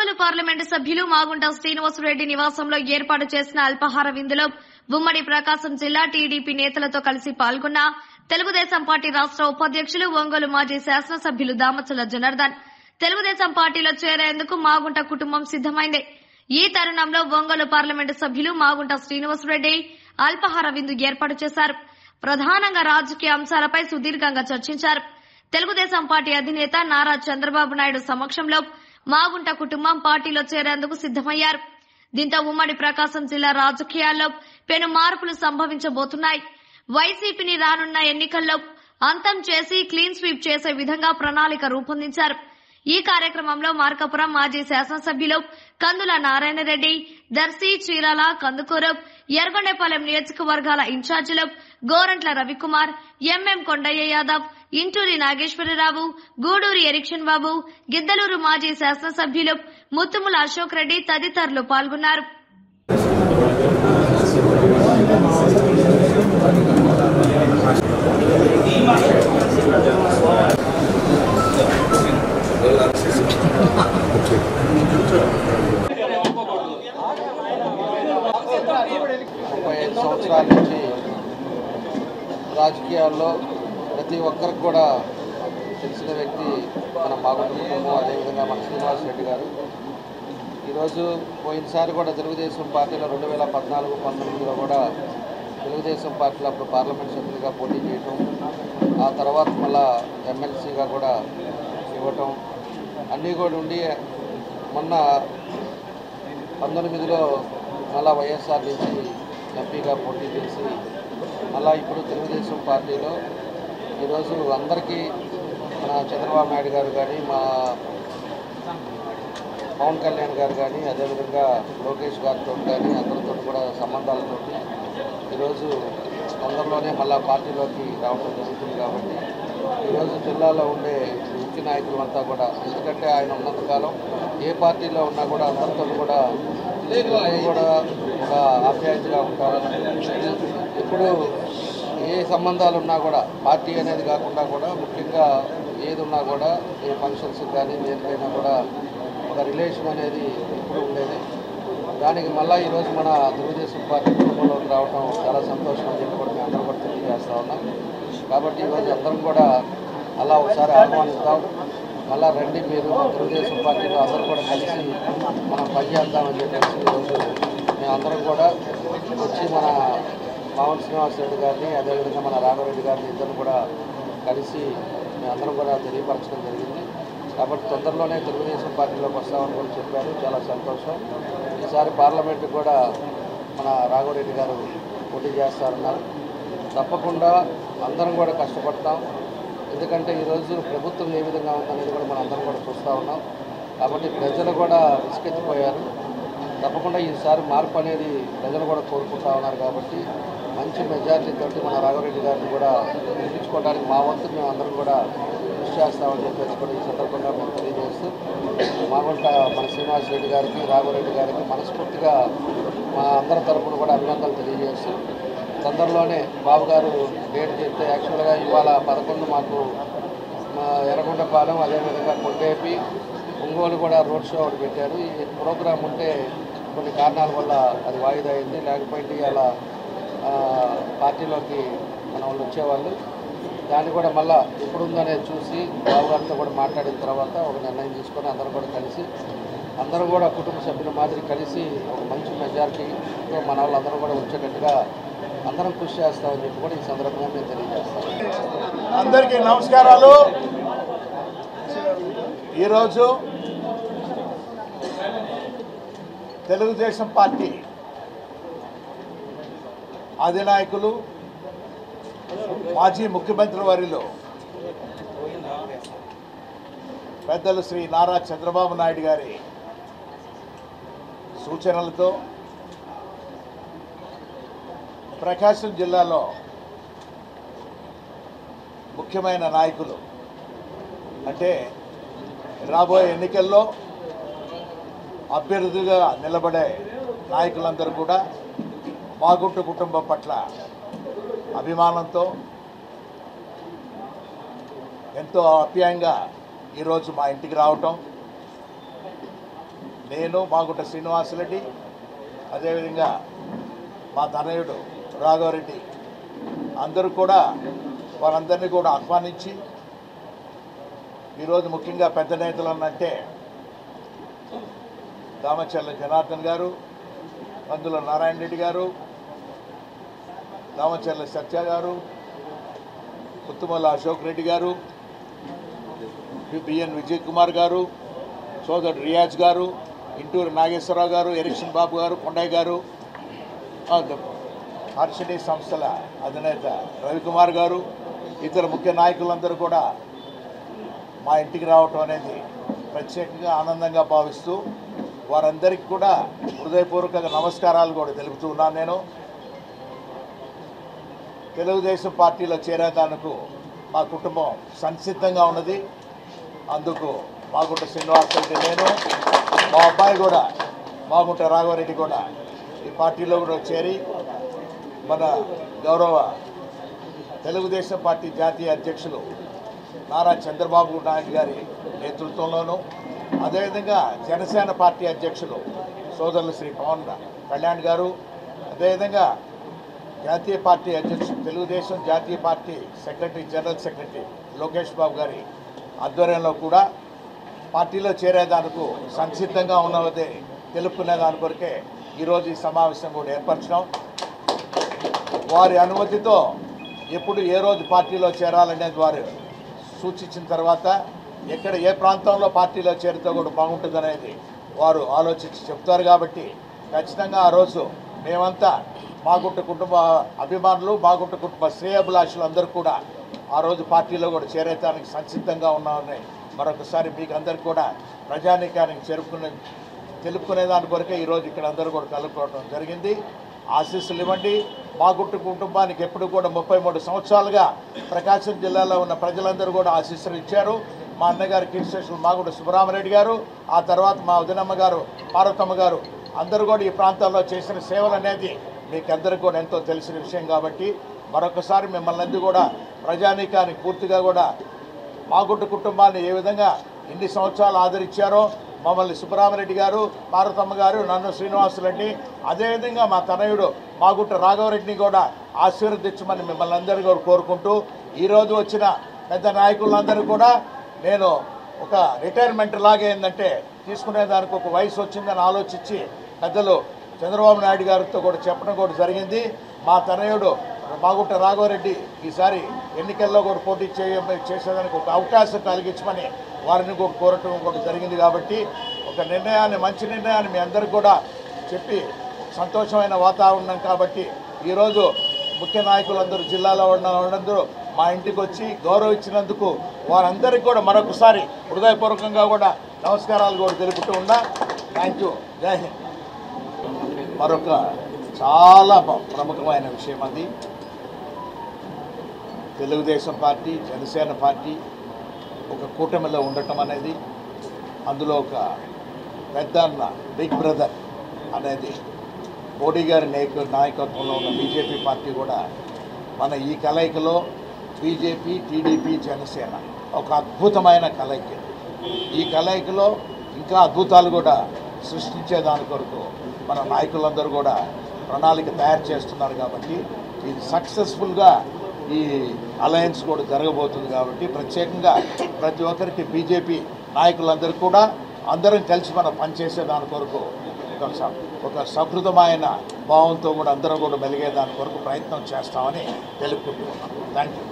Ongole parliament సభ్యులు మాగుంట శ్రీనివాసరెడ్డి నివాసంలో ఏర్పాటు చేసిన అల్పాహార విందులో ఉమ్మడి ప్రకాశం జిల్లా టీడీపీ నేతలతో కలిసి పాల్గొన్న తెలుగుదేశం పార్టీ రాష్ట్ర ఉపాధ్యక్షులు ఒంగోలు మాజీ శాసనసభ్యులు దామచల జనార్దన్ తెలుగుదేశం పార్టీలో చేరేందుకు మాగుంట కుటుంబం సిద్దమైంది. ఈ తరుణంలో ఒంగోలు పార్లమెంటు సభ్యులు మాగుంట శ్రీనివాసరెడ్డి అల్పాహార విందు ఏర్పాటు చేశారు. ప్రధానంగా రాజకీయ అంశాలపై సుదీర్ఘంగా చర్చించారు. తెలుగుదేశం పార్టీ అధినేత నారా చంద్రబాబు నాయుడు సమక్షంలో మాగుంట కుటుంబం పార్టీలో చేరేందుకు సిద్దమయ్యారు. దీంతో ఉమ్మడి ప్రకాశం జిల్లా రాజకీయాల్లో పెను మార్పులు సంభవించబోతున్నాయి. వైసీపీని రానున్న ఎన్నికల్లో అంతం చేసి క్లీన్ స్వీప్ చేసే విధంగా ప్రణాళిక రూపొందించారు. ఈ కార్యక్రమంలో మార్కాపురం మాజీ శాసనసభ్యులు కందుల నారాయణరెడ్డి, దర్శి, చీరాల, కందుకూరు, ఎర్రగొండపాలెం నియోజకవర్గాల ఇన్ఛార్జీలు గోరంట్ల రవికుమార్, ఎంఎం కొండయ్య యాదవ్, ఇంటూరి నాగేశ్వరరావు, గూడూరి ఎరిక్షన్ బాబు, గిద్దలూరు మాజీ శాసనసభ్యులు ముత్తుముల అశోక్ రెడ్డి తదితరులు పాల్గొన్నారు. సంవత్సరాల నుంచి రాజకీయాల్లో ప్రతి ఒక్కరికి కూడా తెలిసిన వ్యక్తి మన మాగుంట కుటుంబం, అదేవిధంగా మన శ్రీనివాసరెడ్డి గారు. ఈరోజు పోయినసారి కూడా తెలుగుదేశం పార్టీలో 2014-19లో కూడా తెలుగుదేశం పార్టీలో అప్పుడు పార్లమెంట్ సభ్యులుగా పోటీ చేయటం, ఆ తర్వాత మళ్ళా ఎమ్మెల్సీగా కూడా ఇవ్వటం అన్నీ కూడా ఉండి మొన్న 19లో మళ్ళా వైఎస్ఆర్ నుంచి ఎంపీగా పోటీ చేసి మళ్ళా ఇప్పుడు తెలుగుదేశం పార్టీలో ఈరోజు అందరికీ మన చంద్రబాబు నాయుడు గారు కానీ, మా పవన్ కళ్యాణ్ గారు కానీ, అదేవిధంగా లోకేష్ గారితో కానీ అందరితో కూడా సంబంధాలతో ఈరోజు తొందరలోనే మళ్ళా పార్టీలోకి రావడం జరుగుతుంది. కాబట్టి ఈరోజు జిల్లాలో ఉండే ముఖ్య నాయకులంతా కూడా, ఎందుకంటే ఆయన ఉన్నంతకాలం ఏ పార్టీలో ఉన్నా కూడా అందరితో కూడా ఒక ఆప్యాయతగా ఉంటారు. ఇప్పుడు ఏ సంబంధాలు ఉన్నా కూడా పార్టీ అనేది కాకుండా కూడా ముఖ్యంగా ఏది ఉన్నా కూడా ఏ ఫంక్షన్స్ కానీ దేనికైనా కూడా ఒక రిలేషన్ అనేది ఎప్పుడు ఉండేది. దానికి మళ్ళీ ఈరోజు మన తెలుగుదేశం పార్టీ కుటుంబంలోకి రావడం చాలా సంతోషం అని చెప్పి కూడా మేము అందరం కూడా తెలియజేస్తూ ఉన్నాం. కాబట్టి ఈరోజు అందరం కూడా అలా ఒకసారి ఆహ్వానిస్తాం. మళ్ళీ రండి, మీరు తెలుగుదేశం పార్టీలో అందరూ కూడా కలిసి మనం పనిచేద్దామని చెప్పేసి ఈరోజు మేమందరం కూడా వచ్చి మన పవన్ శ్రీనివాసరెడ్డి గారిని, అదేవిధంగా మన రాఘవరెడ్డి గారిని ఇద్దరు కూడా కలిసి మేమందరం కూడా తెలియపరచడం జరిగింది. కాబట్టి తొందరలోనే తెలుగుదేశం పార్టీలోకి వస్తామని కూడా చెప్పారు. చాలా సంతోషం. ఈసారి పార్లమెంటు కూడా మన రాఘవరెడ్డి గారు పోటీ చేస్తారన్నారు. తప్పకుండా అందరం కూడా కష్టపడతాం. ఎందుకంటే ఈరోజు ప్రభుత్వం ఏ విధంగా ఉందనేది కూడా మనం అందరం కూడా చూస్తూ ఉన్నాం. కాబట్టి ప్రజలు కూడా విసుకెత్తిపోయారు. తప్పకుండా ఈసారి మార్పు అనేది ప్రజలు కూడా కోరుకుంటా ఉన్నారు. కాబట్టి మంచి మెజార్టీతో మన రాఘవరెడ్డి గారిని కూడా గెలిపించుకోవడానికి మా వంతు మేము అందరం కూడా కృషి చేస్తామని చెప్పేసి కూడా ఈ సందర్భంగా మేము తెలియజేస్తూ మాగుంట మన శ్రీనివాసరెడ్డి గారికి, రాఘవరెడ్డి గారికి మనస్ఫూర్తిగా మా అందరి తరఫున కూడా అభినందనలు తెలియజేస్తూ తొందరలోనే బాబు గారు డేట్ చెప్తే యాక్చువల్గా ఇవాళ 11 మాకు ఎర్రగొండపాలెం, అదేవిధంగా కొండేపి, ఒంగోలు కూడా రోడ్ షో ఒకటి పెట్టారు. ఈ ప్రోగ్రాం ఉంటే కొన్ని కారణాల వల్ల అది వాయిదా అయింది. లేకపోతే అలా పార్టీలోకి మన వాళ్ళు వచ్చేవాళ్ళు. దాన్ని కూడా మళ్ళీ ఎప్పుడుందనేది చూసి బాబు గారితో కూడా మాట్లాడిన తర్వాత ఒక నిర్ణయం తీసుకొని అందరూ కూడా కలిసి అందరూ కూడా కుటుంబ సభ్యుల మాదిరి కలిసి ఒక మంచి మెజారిటీతో మన వాళ్ళందరూ కూడా వచ్చేటట్టుగా అందరం కృషి చేస్తామని చెప్పి కూడా ఈ సందర్భంగా మేము తెలియజేస్తాం. అందరికీ నమస్కారాలు. ఈరోజు తెలుగుదేశం పార్టీ అధినాయకులు మాజీ ముఖ్యమంత్రి వర్యులు పెద్దలు శ్రీ నారా చంద్రబాబు నాయుడు గారి సూచనలతో ప్రకాశం జిల్లాలో ముఖ్యమైన నాయకులు అంటే రాబోయే ఎన్నికల్లో అభ్యర్థిగా నిలబడే నాయకులందరూ కూడా మాగుంట కుటుంబం పట్ల అభిమానంతో ఎంతో ఆప్యాయంగా ఈరోజు మా ఇంటికి రావటం, నేను మాగుంట శ్రీనివాసరెడ్డి, అదేవిధంగా మా తనయుడు రాఘవరెడ్డి అందరూ కూడా వారందరినీ కూడా ఆహ్వానించి ఈరోజు ముఖ్యంగా పెద్ద నేతలు అన్నంటే దామచర్ల జనార్దన్ గారు, కందుల నారాయణ రెడ్డి గారు, దామచర్ల సత్య గారు, పుత్తుమల్ల అశోక్ రెడ్డి గారు, బిఎన్ విజయ్ కుమార్ గారు, సోదరుడు రియాజ్ గారు, ఇంటూరు నాగేశ్వరరావు గారు, ఎరిక్షన్ బాబు గారు, కొండయ్య గారు, హర్షిణి సంస్థల అధినేత రవికుమార్ గారు, ఇతర ముఖ్య నాయకులందరూ కూడా మా ఇంటికి రావటం అనేది ప్రత్యేకంగా ఆనందంగా భావిస్తూ వారందరికీ కూడా హృదయపూర్వక నమస్కారాలు కూడా తెలుపుతూ ఉన్నాను. నేను తెలుగుదేశం పార్టీలో చేరేదానికి మా కుటుంబం సంసిద్ధంగా ఉన్నది. అందుకు మాగుంట శ్రీనివాసరెడ్డి, నేను మా అబ్బాయి కూడా మాగుంట రాఘవరెడ్డి కూడా ఈ పార్టీలో కూడా చేరి మన గౌరవ తెలుగుదేశం పార్టీ జాతీయ అధ్యక్షులు నారా చంద్రబాబు నాయుడు గారి నేతృత్వంలోనూ, అదేవిధంగా జనసేన పార్టీ అధ్యక్షులు సోదరులు శ్రీ పవన్ కళ్యాణ్ గారు, అదేవిధంగా జాతీయ పార్టీ అధ్యక్షులు తెలుగుదేశం జాతీయ party secretary general secretary Lokesh Babu గారి ఆధ్వర్యంలో కూడా పార్టీలో చేరేదానికి సంసిద్ధంగా ఉన్నదే తెలుపుకునే దాని కొరకే ఈరోజు ఈ సమావేశం కూడా ఏర్పరచడం. వారి అనుమతితో ఎప్పుడు ఏ రోజు పార్టీలో చేరాలనేది వారు సూచించిన తర్వాత ఎక్కడ ఏ ప్రాంతంలో పార్టీలో చేరితే కూడా బాగుంటుందనేది వారు ఆలోచించి చెప్తారు. కాబట్టి ఖచ్చితంగా ఆ రోజు మేమంతా మాగుంట కుటుంబ అభిమానులు, మాగుంట కుటుంబ శ్రేయోభిలాషులు అందరూ కూడా ఆ రోజు పార్టీలో కూడా చేరేటానికి సంసిద్ధంగా ఉన్నామని మరొకసారి మీకు అందరికీ కూడా ప్రజానీకానికి తెలుపుకునే దాని కొరకే ఈరోజు ఇక్కడ అందరూ కూడా కలుపుకోవడం జరిగింది. ఆశీస్సులు ఇవ్వండి. మాగుంట కుటుంబానికి ఎప్పుడు కూడా 33 సంవత్సరాలుగా ప్రకాశం జిల్లాలో ఉన్న ప్రజలందరూ కూడా ఆశీస్సులు ఇచ్చారు. మా అన్నగారు కీర్తిశేషులు మాగుంట సుబ్బరామరెడ్డి గారు, ఆ తర్వాత మా వదినమ్మ గారు పార్వతమ్మ గారు అందరూ కూడా ఈ ప్రాంతాల్లో చేసిన సేవలు అనేది మీకు అందరికీ కూడా ఎంతో తెలిసిన విషయం. కాబట్టి మరొకసారి మిమ్మల్ని అందరూ కూడా ప్రజానీకానికి పూర్తిగా కూడా మాగుంట కుటుంబాన్ని ఏ విధంగా ఇన్ని సంవత్సరాలు ఆదరించారో మమ్మల్ని సుబ్బరామరెడ్డి గారు, పార్వతమ్మ గారు, నన్ను శ్రీనివాసరెడ్డి, అదేవిధంగా మా తనయుడు మాగుంట రాఘవరెడ్డిని కూడా ఆశీర్వదించమని మిమ్మల్ని అందరూ కూడా కోరుకుంటూ ఈరోజు వచ్చిన పెద్ద నాయకులందరూ కూడా నేను ఒక రిటైర్మెంట్ లాగా ఏంటంటే తీసుకునేదానికి ఒక వయసు వచ్చిందని ఆలోచించి పెద్దలు చంద్రబాబు నాయుడు గారితో కూడా చెప్పడం కూడా జరిగింది. మా తనయుడు మాగుంట రాఘవరెడ్డి ఈసారి ఎన్నికల్లో కూడా పోటీ చేసేదానికి ఒక అవకాశం కలిగించమని వారిని కూడా కోరటం కూడా జరిగింది. కాబట్టి ఒక నిర్ణయాన్ని, మంచి నిర్ణయాన్ని మీ అందరికీ కూడా చెప్పి సంతోషమైన వాతావరణం. కాబట్టి ఈరోజు ముఖ్య నాయకులందరూ జిల్లాలో ఉన్నందరూ మా ఇంటికి వచ్చి గౌరవించినందుకు వారందరికీ కూడా మరొకసారి హృదయపూర్వకంగా కూడా నమస్కారాలు కూడా తెలుపుతూ ఉన్నా. Thank you. జై హింద్. మరొక చాలా ప్రముఖమైన విషయం అది తెలుగుదేశం పార్టీ, జనసేన పార్టీ ఒక కూటమిలో ఉండటం అనేది, అందులో ఒక పెద్ద అన్న బిగ్ బ్రదర్ అనేది మోడీ గారి నాయకత్వంలో ఉన్న బీజేపీ పార్టీ కూడా మన ఈ కలయికలో బీజేపీ, టీడీపీ, జనసేన ఒక అద్భుతమైన కలయిక. ఈ కలయికలో ఇంకా అద్భుతాలు కూడా సృష్టించే దాని కొరకు మన నాయకులందరూ కూడా ప్రణాళిక తయారు చేస్తున్నారు. కాబట్టి ఇది సక్సెస్ఫుల్గా ఈ అలయన్స్ కూడా జరగబోతుంది. కాబట్టి ప్రత్యేకంగా ప్రతి ఒక్కరికి బీజేపీ నాయకులందరూ కూడా అందరం కలిసి మనం పనిచేసే దాని కొరకు ఒక సహృదమైన భావంతో కూడా అందరం కూడా మెలిగే దాని కొరకు ప్రయత్నం చేస్తామని తెలుపుకుంటూ ఉన్నాం. Thank you.